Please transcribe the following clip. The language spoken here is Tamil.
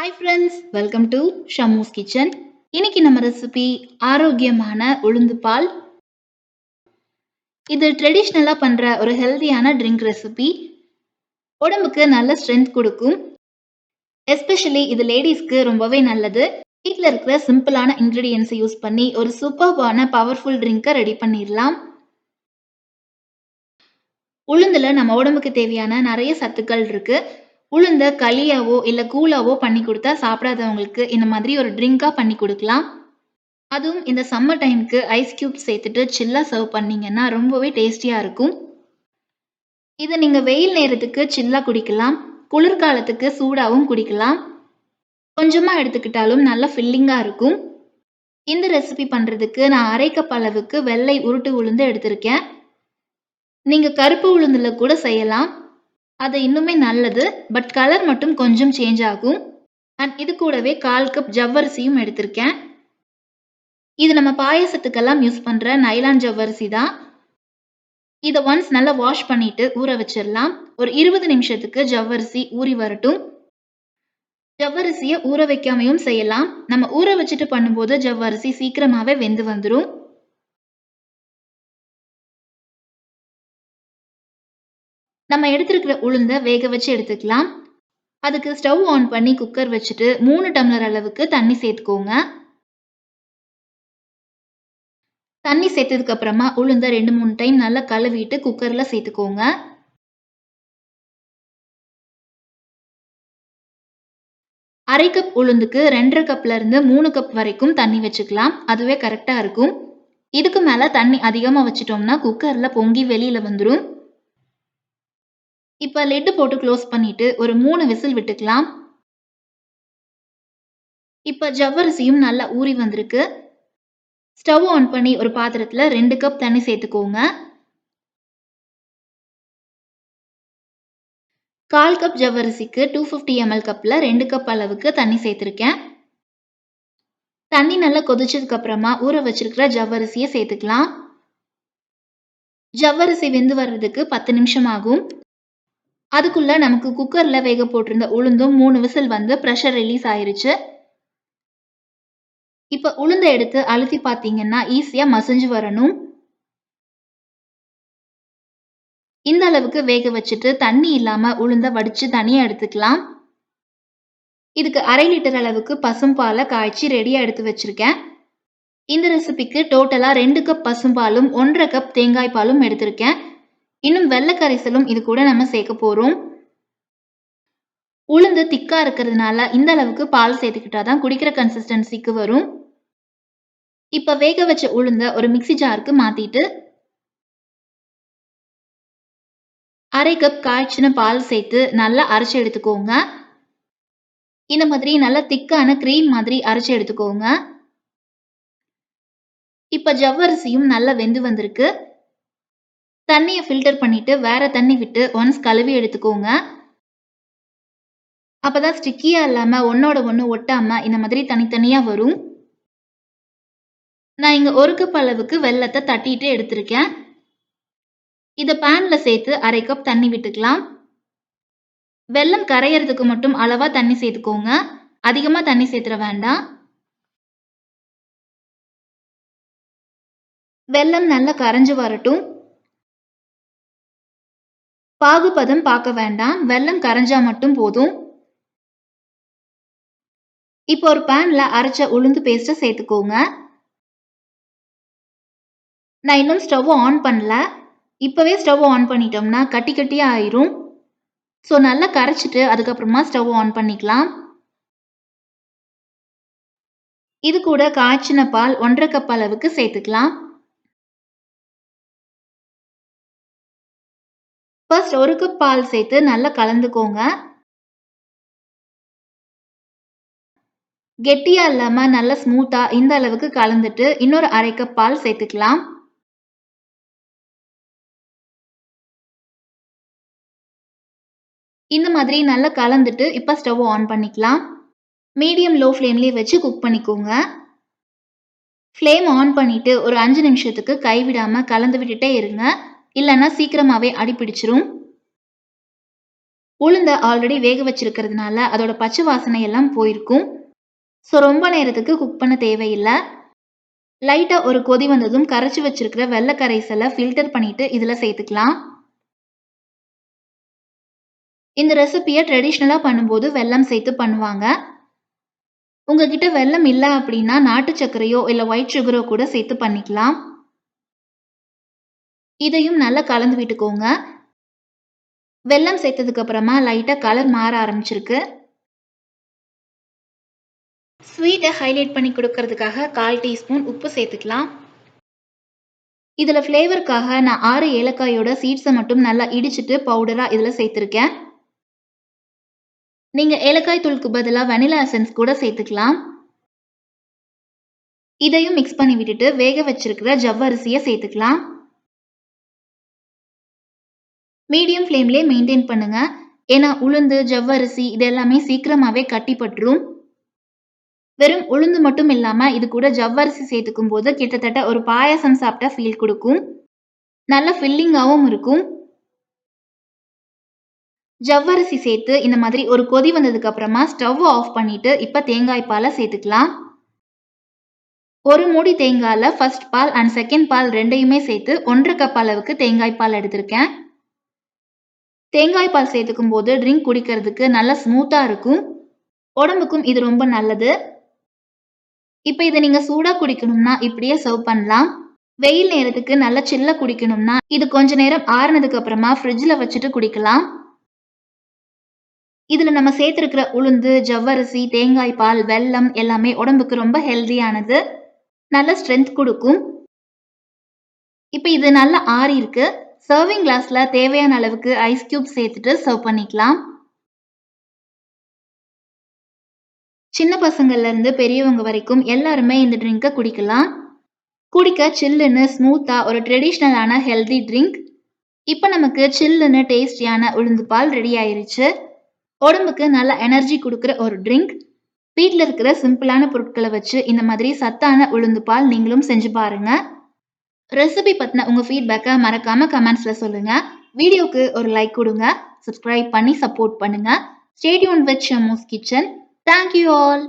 Hi friends, welcome to Shammu's kitchen. இன்னைக்கு நம்ம ரெசிபி ஆரோக்கியமான உளுந்து பால். இது ட்ரெடிஷ்னலாக பண்ணுற ஒரு ஹெல்தியான ட்ரிங்க் ரெசிபி. உடம்புக்கு நல்ல ஸ்ட்ரென்த் கொடுக்கும். எஸ்பெஷலி இது லேடிஸ்க்கு ரொம்பவே நல்லது. வீட்டில் இருக்கிற சிம்பிளான இன்க்ரீடியன்ஸை யூஸ் பண்ணி ஒரு சூப்பர்பான பவர்ஃபுல் ட்ரிங்கை ரெடி பண்ணிடலாம். உளுந்துல நம்ம உடம்புக்கு தேவையான நிறைய சத்துக்கள் இருக்கு. உளுந்த களியாவோ இல்ல கூழாவோ பண்ணி கொடுத்தா சாப்பிடாதவங்களுக்கு இந்த மாதிரி ஒரு ட்ரிங்கா பண்ணி கொடுக்கலாம். அதுவும் இந்த சம்மர் டைமுக்கு ஐஸ் கியூப் சேர்த்துட்டு சில்லா சர்வ் பண்ணீங்கன்னா ரொம்பவே டேஸ்டியா இருக்கும். இதை நீங்க வெயில் நேரத்துக்கு சில்லா குடிக்கலாம், குளிர்காலத்துக்கு சூடாவும் குடிக்கலாம். கொஞ்சமா எடுத்துக்கிட்டாலும் நல்ல ஃபில்லிங்கா இருக்கும். இந்த ரெசிபி பண்றதுக்கு நான் 1/2 கப் அளவுக்கு வெள்ளை உருட்டு உளுந்து எடுத்திருக்கேன். நீங்க கருப்பு உளுந்துல கூட செய்யலாம், அது இன்னுமே நல்லது. பட் கலர் மட்டும் கொஞ்சம் சேஞ்ச் ஆகும். அண்ட் இது கூடவே 1/4 கப் ஜவ்வரிசியும் எடுத்திருக்கேன். இது நம்ம பாயாசத்துக்கெல்லாம் யூஸ் பண்ற நைலான் ஜவ்வரிசி தான். இதை ஒன்ஸ் நல்லா வாஷ் பண்ணிட்டு ஊற வச்சிடலாம். ஒரு 20 நிமிஷத்துக்கு ஜவ்வரிசி ஊறி வரட்டும். ஜவ்வரிசியை ஊற வைக்காமையும் செய்யலாம். நம்ம ஊற வச்சுட்டு பண்ணும்போது ஜவ்வரிசி சீக்கிரமாவே வெந்து வந்துடும். நம்ம எடுத்திருக்கிற உளுந்த வேக வச்சு எடுத்துக்கலாம். அதுக்கு ஸ்டவ் ஆன் பண்ணி குக்கர் வச்சுட்டு 3 டம்ளர் அளவுக்கு தண்ணி சேர்த்துக்கோங்க. தண்ணி சேர்த்ததுக்கு அப்புறமா உளுந்த 2-3 டைம் நல்லா கழுவிட்டு குக்கர்ல சேர்த்துக்கோங்க. அரை கப் உளுந்துக்கு 2.5 கப்ல இருந்து 3 கப் வரைக்கும் தண்ணி வச்சுக்கலாம். அதுவே கரெக்டா இருக்கும். இதுக்கு மேல தண்ணி அதிகமா வச்சிட்டோம்னா குக்கர்ல பொங்கி வெளியில வந்துடும். இப்ப லிட் போட்டு க்ளோஸ் பண்ணிட்டு ஒரு 3 விசில் விட்டுக்கலாம். இப்ப ஜவ்வரிசியும் நல்லா ஊறி வந்திருக்கு. ஸ்டவ் ஆன் பண்ணி ஒரு பாத்திரத்துல 2 கப் தண்ணி சேர்த்துக்கோங்க. 1/4 கப் ஜவ்வரிசிக்கு 250 ml கப்ல 2 கப் அளவுக்கு தண்ணி சேர்த்திருக்கேன். தண்ணி நல்லா கொதிச்சதுக்கு அப்புறமா ஊற வச்சிருக்கிற ஜவ்வரிசியை சேர்த்துக்கலாம். ஜவ்வரிசி வெந்து வர்றதுக்கு 10 நிமிஷம் ஆகும். அதுக்குள்ள நமக்கு குக்கர்ல வேக போட்டிருந்த உளுந்தும் 3 விசில் வந்து பிரஷர் ரிலீஸ் ஆயிருச்சு. இப்ப உளுந்த எடுத்து அழுத்தி பார்த்தீங்கன்னா ஈஸியா மசிஞ்சு வரணும். இந்த அளவுக்கு வேக வச்சுட்டு தண்ணி இல்லாம உளுந்த வடிச்சு தனியா எடுத்துக்கலாம். இதுக்கு 1/2 லிட்டர் அளவுக்கு பசும்பாலை காய்ச்சி ரெடியா எடுத்து வச்சிருக்கேன். இந்த ரெசிபிக்கு டோட்டலா 2 கப் பசும்பாலும் 1.5 கப் தேங்காய் பாலும் எடுத்திருக்கேன். இன்னும் வெள்ளை கரைசலும் இது கூட நம்ம சேர்க்க போறோம். உளுந்து திக்கா இருக்கிறதுனால இந்த அளவுக்கு பால் சேர்த்துக்கிட்டாதான் குடிக்கிற கன்சிஸ்டன்சிக்கு வரும். இப்ப வேக வச்ச உளுந்த ஒரு மிக்ஸி ஜாருக்கு மாத்திட்டு 1/2 கப் காய்ச்சின பால் சேர்த்து நல்லா அரைச்சு எடுத்துக்கோங்க. இந்த மாதிரி நல்லா திக்கான கிரீம் மாதிரி அரைச்சு எடுத்துக்கோங்க. இப்ப ஜவ்வரிசியும் நல்லா வெந்து வந்திருக்கு. தண்ணியை ஃபில்டர் பண்ணிட்டு வேற தண்ணி விட்டு ஒன்ஸ் கழுவி எடுத்துக்கோங்க. அப்பதான் ஸ்டிக்கியா இல்லாம ஒன்னோட ஒண்ணு ஒட்டாம இந்த மாதிரி தனித்தனியா வரும். நான் இங்க 1 கப் அளவுக்கு வெல்லத்தை தட்டிட்டு எடுத்திருக்கேன். இதை பேன்ல சேர்த்து 1/2 கப் தண்ணி விட்டுக்கலாம். வெல்லம் கரையறதுக்கு மட்டும் அளவா தண்ணி சேர்த்துக்கோங்க. அதிகமா தண்ணி சேர்த்துற வேண்டாம். வெல்லம் நல்லா கரைஞ்சு வரட்டும். பாகுபதம் பார்க்க வேண்டாம், வெல்லம் கரைஞ்சா மட்டும் போதும். இப்போ ஒரு பேன்ல அரைச்ச உளுந்து பேஸ்ட சேர்த்துக்கோங்க. நான் இன்னும் ஸ்டவ் ஆன் பண்ணல. இப்பவே ஸ்டவ் ஆன் பண்ணிட்டோம்னா கட்டி கட்டியா ஆயிரும். ஸோ நல்லா கரைச்சிட்டு அதுக்கப்புறமா ஸ்டவ் ஆன் பண்ணிக்கலாம். இது கூட காய்ச்சின பால் 1.5 கப் அளவுக்கு சேர்த்துக்கலாம். ஃபர்ஸ்ட் 1 கப் பால் சேர்த்து நல்லா கலந்துக்கோங்க. கெட்டியா இல்லாம நல்லா ஸ்மூத்தா இந்த அளவுக்கு கலந்துட்டு இன்னொரு 1/2 கப் பால் சேர்த்துக்கலாம். இந்த மாதிரி நல்லா கலந்துட்டு இப்ப ஸ்டவ் ஆன் பண்ணிக்கலாம். மீடியம் லோ ஃப்ளேம்லயே வச்சு குக் பண்ணிக்கோங்க. ஃப்ளேம் ஆன் பண்ணிட்டு ஒரு 5 நிமிஷத்துக்கு கைவிடாம கலந்து விட்டுட்டே இருங்க. இல்லைன்னா சீக்கிரமாவே அடி பிடிச்சிரும். உளுந்த ஆல்ரெடி வேக வச்சிருக்கிறதுனால அதோட பச்சை வாசனை எல்லாம் போயிருக்கும். ஸோ ரொம்ப நேரத்துக்கு குக் பண்ண தேவையில்ல. லைட்டா ஒரு கொதி வந்ததும் கரைச்சு வச்சிருக்கிற வெள்ளை கரைசலை ஃபில்டர் பண்ணிட்டு இதுல சேர்த்துக்கலாம். இந்த ரெசிபியை ட்ரெடிஷ்னலா பண்ணும்போது வெல்லம் சேர்த்து பண்ணுவாங்க. உங்ககிட்ட வெல்லம் இல்ல அப்படின்னா நாட்டு சர்க்கரையோ இல்ல ஒயிட் சுகரோ கூட சேர்த்து பண்ணிக்கலாம். இதையும் நல்லா கலந்து விட்டுக்கோங்க. வெல்லம் சேர்த்ததுக்கு அப்புறமா லைட்டா கலர் மாற ஆரம்பிச்சிருக்கு. ஸ்வீட்டை ஹைலைட் பண்ணி கொடுக்கறதுக்காக 1/4 டீஸ்பூன் உப்பு சேர்த்துக்கலாம். இதுல ஃப்ளேவருக்காக நான் 6 ஏலக்காயோட சீட்ஸை மட்டும் நல்லா இடிச்சிட்டு பவுடரா இதுல சேர்த்திருக்கேன். நீங்க ஏலக்காய் தூளுக்கு பதிலா வெனிலா எசன்ஸ் கூட சேர்த்துக்கலாம். இதையும் மிக்ஸ் பண்ணி விட்டுட்டு வேக வச்சிருக்கிற ஜவ்வரிசியை சேர்த்துக்கலாம். மீடியம் ஃப்ளேம்லயே மெயின்டைன் பண்ணுங்க. ஏன்னா உளுந்து, ஜவ்வரிசி இது எல்லாமே சீக்கிரமாவே கட்டிப்பட்டுரும். வெறும் உளுந்து மட்டும் இல்லாம இது கூட ஜவ்வரிசி சேர்த்துக்கும் போது கிட்டத்தட்ட ஒரு பாயாசம் சாப்பிட்ட ஃபீல் கொடுக்கும். நல்ல ஃபில்லிங்காவும் இருக்கும். ஜவ்வரிசி சேர்த்து இந்த மாதிரி ஒரு கொதி வந்ததுக்கு அப்புறமா ஸ்டவ் ஆஃப் பண்ணிட்டு இப்ப தேங்காய் பாலை சேர்த்துக்கலாம். ஒரு மூடி தேங்காயில ஃபர்ஸ்ட் பால் அண்ட் செகண்ட் பால் ரெண்டையுமே சேர்த்து 1/2 கப் அளவுக்கு தேங்காய் பால் எடுத்திருக்கேன். தேங்காய் பால் சேர்த்துக்கும் போது ட்ரிங்க் குடிக்கிறதுக்கு நல்லா ஸ்மூத்தா இருக்கும். உடம்புக்கும் இது ரொம்ப நல்லது. இப்ப இதை நீங்க சூடா குடிக்கணும்னா இப்படியே சர்வ் பண்ணலாம். வெயில் நேரத்துக்கு நல்ல சில்ல குடிக்கணும்னா இது கொஞ்ச நேரம் ஆறுனதுக்கு அப்புறமா ஃப்ரிட்ஜ்ல வச்சுட்டு குடிக்கலாம். இதுல நம்ம சேர்த்திருக்கிற உளுந்து, ஜவ்வரிசி, தேங்காய் பால், வெல்லம் எல்லாமே உடம்புக்கு ரொம்ப ஹெல்தியானது. நல்ல ஸ்ட்ரென்த் கொடுக்கும். இப்ப இது நல்லா ஆறி இருக்கு. சர்விங் கிளாஸ்ல தேவையான அளவுக்கு ஐஸ் கியூப் சேர்த்துட்டு சர்வ் பண்ணிக்கலாம். சின்ன பசங்கள்ல இருந்து பெரியவங்க வரைக்கும் எல்லாருமே இந்த ட்ரிங்கை குடிக்கலாம். குடிக்க சில்லுன்னு ஸ்மூத்தா ஒரு ட்ரெடிஷ்னலான ஹெல்தி ட்ரிங்க். இப்ப நமக்கு சில்லுன்னு டேஸ்டியான உளுந்து பால் ரெடி ஆயிருச்சு. உடம்புக்கு நல்ல எனர்ஜி கொடுக்குற ஒரு ட்ரிங்க். வீட்ல இருக்கிற சிம்பிளான பொருட்களை வச்சு இந்த மாதிரி சத்தான உளுந்து பால் நீங்களும் செஞ்சு பாருங்க. ரெசிபி பத்தின உங்க ஃபீட்பேக்கை மறக்காம கமெண்ட்ஸ்ல சொல்லுங்க. வீடியோக்கு ஒரு லைக் கொடுங்க. சப்ஸ்கிரைப் பண்ணி சப்போர்ட் பண்ணுங்க. Stay tuned with Shammu's kitchen. Thank you all.